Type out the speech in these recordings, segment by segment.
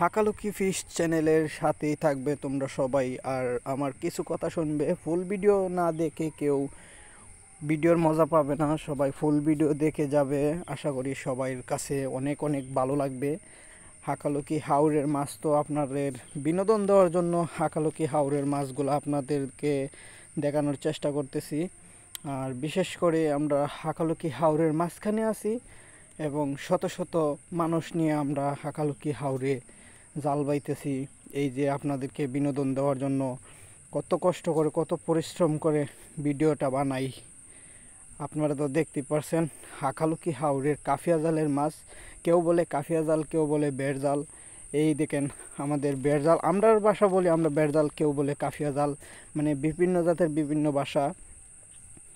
Hakaluki fish চ্যানেলের সাথেই থাকবে তোমরা সবাই, আর আমার কিছু কথা শুনবে। ফুল ভিডিও না দেখে কেউ ভিডিওর মজা পাবে না, সবাই ফুল ভিডিও দেখে যাবে। আশা করি সবার কাছে অনেক অনেক ভালো লাগবে। হাকালুকি হাওরের মাছ তো আপনাদের বিনোদন দেওয়ার জন্য হাকালুকি হাওরের মাছগুলো আপনাদেরকে দেখানোর চেষ্টা করতেছি। আর বিশেষ করে আমরা হাকালুকি হাওরের মাঝখানে আছি এবং শত শত মানুষ নিয়ে আমরা হাকালুকি হাওরে জাল বাইতেছি। এই যে আপনাদেরকে বিনোদন দেওয়ার জন্য কত কষ্ট করে, কত পরিশ্রম করে ভিডিওটা বানাই। আপনারা তো দেখতে পারছেন হাকালুকি হাওরের কাফিয়া জালের মাছ। কেউ বলে কাফিয়া জাল, কেউ বলে বেড় জাল। এই দেখেন আমাদের বেড় জাল, আমরা ভাষা বলি আমরা বেড় জাল, কেউ বলে কাফিয়া জাল। মানে বিভিন্ন জাতের বিভিন্ন ভাষা,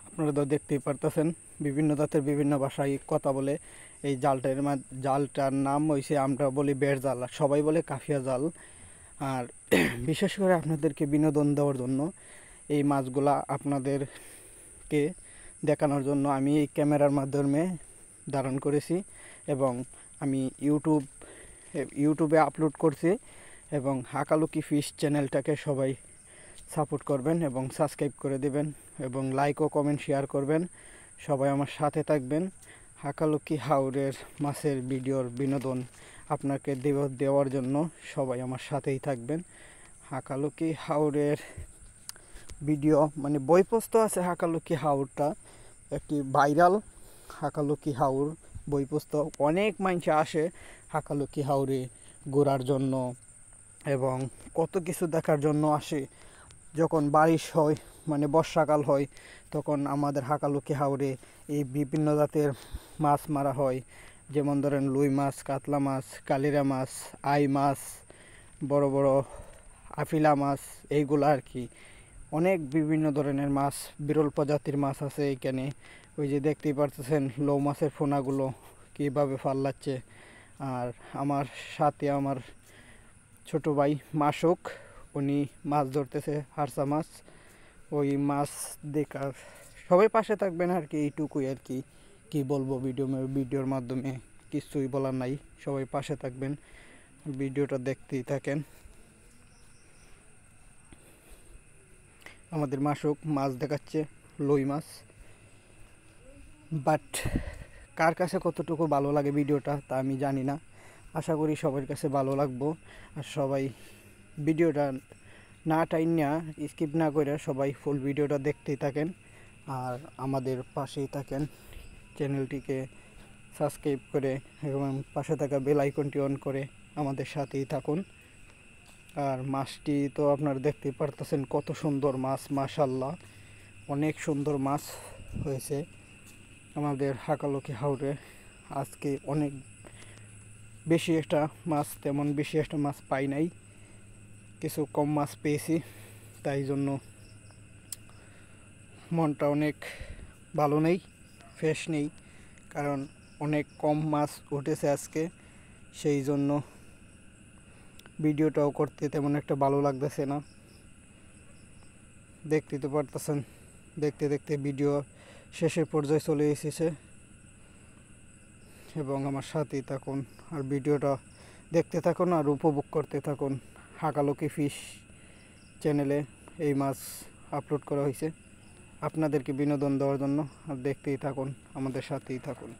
আপনারা তো দেখতেই পারতেছেন বিভিন্ন জাতের বিভিন্ন ভাষায় কথা বলে। এই জালটার নাম হয়েছে, আমরা বলি বেড় জাল, সবাই বলে কাফিয়া জাল। আর বিশেষ করে আপনাদেরকে বিনোদন দেওয়ার জন্য এই মাছগুলা আপনাদেরকে দেখানোর জন্য আমি এই ক্যামেরার মাধ্যমে ধারণ করেছি এবং আমি ইউটিউবে আপলোড করছি। এবং হাকালুকি ফিশ চ্যানেলটাকে সবাই সাপোর্ট করবেন এবং সাবস্ক্রাইব করে দেবেন এবং লাইক ও কমেন্ট শেয়ার করবেন। সবাই আমার সাথে থাকবেন। হাকালুকি হাওরের মাছের ভিডিওর বিনোদন আপনাকে দেওয়ার জন্য সবাই আমার সাথেই থাকবেন। হাকালুকি হাওরের ভিডিও মানে বই পুস্তক আছে। হাকালুকি হাওরটা একটি ভাইরাল। হাকালুকি হাওর বই পুস্তক, অনেক মানুষ আসে হাকালুকি হাওরে ঘোরার জন্য এবং কত কিছু দেখার জন্য আসে। যখন বারিশ হয় মানে বর্ষাকাল হয় তখন আমাদের হাকালুকি হাওরে এই বিভিন্ন জাতের মাছ মারা হয়। যেমন ধরেন রুই মাছ, কাতলা মাছ, কালিরা মাছ, আই মাছ, বড় বড় আফিলা মাছ, এইগুলো আর কি। অনেক বিভিন্ন ধরনের মাছ, বিরল প্রজাতির মাছ আছে এইখানে। ওই যে দেখতেই পারতেছেন লৌ মাছের ফোনাগুলো কীভাবে ফাল্লাচ্ছে। আর আমার সাথে আমার ছোট ভাই মাসুক, উনি মাছ ধরতেছে হারসা মাছ। ওই মাছ দেখার সবাই পাশে থাকবেন আর কি, এইটুকুই আর কি। কি বলবো, ভিডিওর মাধ্যমে কিছুই বলার নাই। সবাই পাশে থাকবেন, ভিডিওটা দেখতেই থাকেন। আমাদের মাসুক মাছ দেখাচ্ছে, লই মাছ। বাট কার কাছে কতটুকু ভালো লাগে ভিডিওটা তা আমি জানি না। আশা করি সবার কাছে ভালো লাগবো। আর সবাই ভিডিওটা না টাইনা স্কিপ না করে সবাই ফুল ভিডিওটা দেখতেই থাকেন আর আমাদের পাশেই থাকেন। চ্যানেলটিকে সাবস্ক্রাইব করে এবং পাশে থাকা বেল আইকনটি অন করে আমাদের সাথেই থাকুন। আর মাছটি তো আপনারা দেখতেই পারতেছেন কত সুন্দর মাছ, মাশাআল্লাহ অনেক সুন্দর মাছ হয়েছে আমাদের হাকালুকি হাওরে। আজকে অনেক বেশি একটা মাছ, তেমন বেশি একটা মাছ পাই নাই, কিছু কম মাছ পেয়েছি, তাই জন্য মনটা অনেক ভালো নেই, ফ্রেশ নেই। কারণ অনেক কম মাছ উঠেছে আজকে, সেই জন্য ভিডিওটাও করতে তেমন একটা ভালো লাগতেছে না। দেখতে তো পারতেছেন, দেখতে দেখতে ভিডিও শেষের পর্যায়ে চলে এসেছে এবং আমার সাথেই থাকুন আর ভিডিওটা দেখতে থাকুন আর উপভোগ করতে থাকুন। হাকালুকি ফিশ চ্যানেলে এই মাছ আপলোড করা হয়েছে আপনাদেরকে বিনোদন দেওয়ার জন্য। আর দেখতেই থাকুন, আমাদের সাথেই থাকুন।